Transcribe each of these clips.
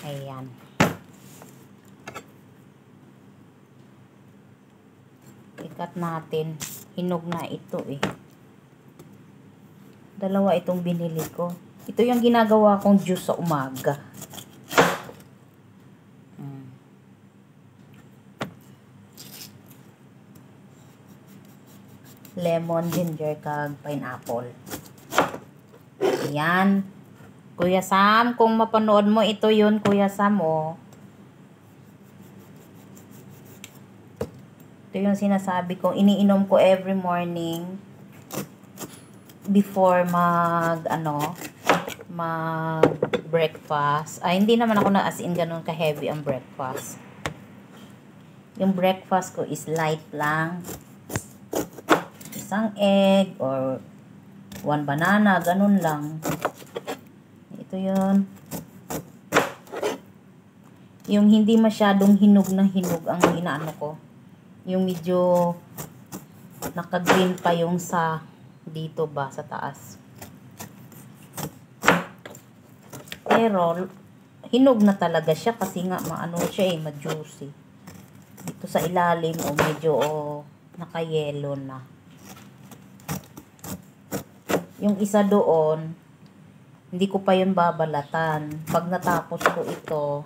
Ayan. Ikat natin. Hinog na ito eh. Dalawa itong binili ko. Ito yung ginagawa kong juice sa umaga. Lemon, ginger, kag pineapple. Ayan. Kuya Sam, kung mapanood mo, ito yun, Kuya Sam, oh. Ito yung sinasabi ko, iniinom ko every morning before mag breakfast. Ay, hindi naman ako na as in ganun ka-heavy ang breakfast. Yung breakfast ko is light lang. Isang egg or one banana, ganun lang. Ito yun. Yung hindi masyadong hinog na hinog ang inaano ko. Yung medyo naka-green pa yung sa dito ba, sa taas. Pero, hinog na talaga siya kasi nga maano siya eh, ma-juicy. Dito sa ilalim o medyo naka-yellow na. Yung isa doon, hindi ko pa yun babalatan. Pag natapos ko ito,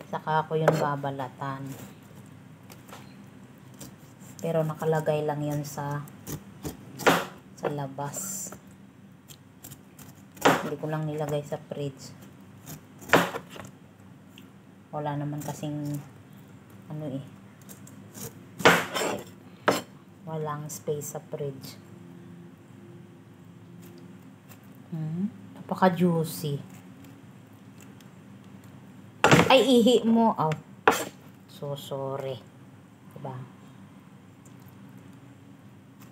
saka ko yun babalatan. Pero nakalagay lang yun sa labas. Hindi ko lang nilagay sa fridge. Wala naman kasing walang space sa fridge. Napaka juicy. Ay, ihi mo. Oh. So sorry. Diba?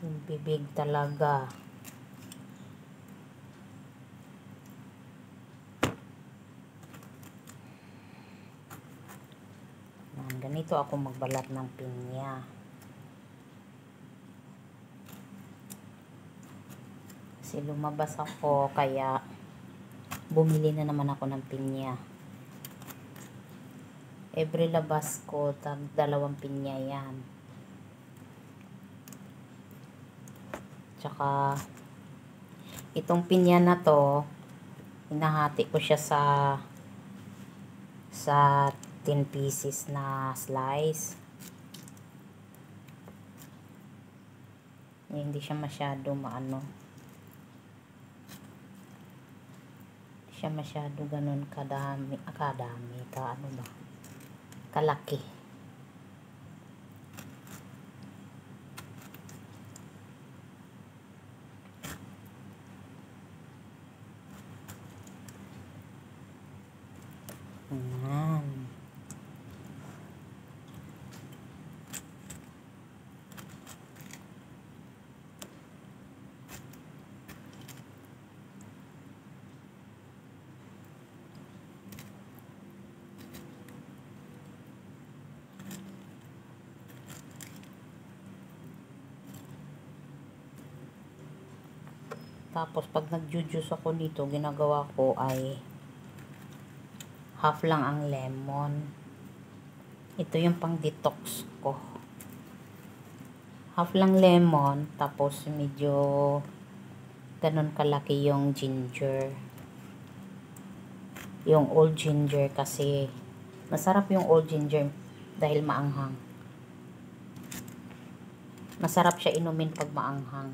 Yung bibig talaga. Ganito ako magbalat ng pinya. Kasi lumabas ako, kaya bumili na naman ako ng pinya. Every labas ko, dalawang pinya yan. Tsaka, itong pinya na to, hinahati ko siya sa 10 pieces na slice. Hindi siya masyado hindi siya masyado ganun kalaki. Ayan. Tapos pag nag-juice ako dito, ginagawa ko ay half lang ang lemon. Ito yung pang detox ko. Half lang lemon, tapos medyo ganun kalaki yung ginger. Yung old ginger kasi masarap yung old ginger dahil maanghang. Masarap siya inumin pag maanghang.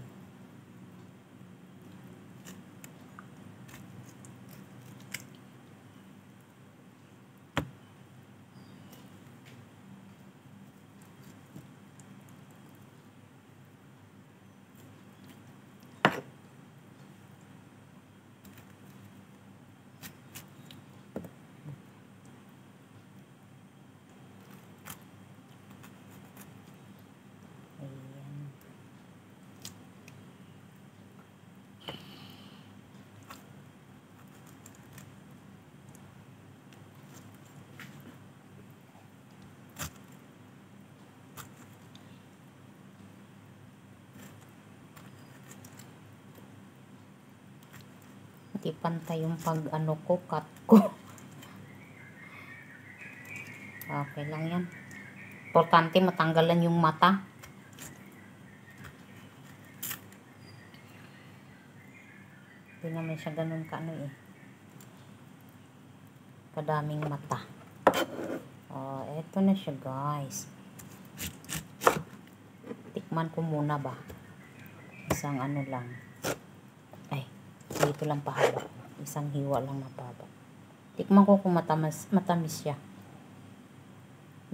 Hindi pantay yung cut ko. Okay lang yan. Importante matanggalan yung mata. Hindi naman siya ganun kaano eh. Kadaming mata. Oh, eto na siya guys. Tikman ko muna ba. Isang ano lang. Ay, dito lang pahaba. Isang hiwa lang na pahaba. Tikman ko kung matamis siya.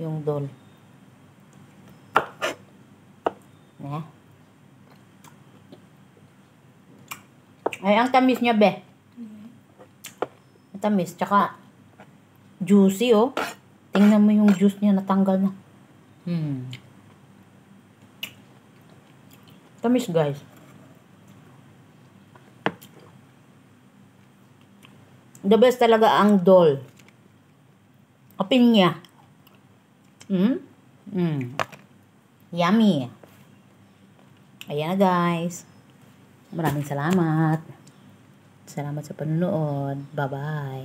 Yung dol. Ay, ang tamis niya, be. Matamis, tsaka juicy, oh. Tingnan mo yung juice niya, natanggal na. Tamis, guys. The best talaga ang dol. Kapin niya. Yummy. Ayan na, guys. Maraming salamat. Salamat sa panonood. Bye-bye.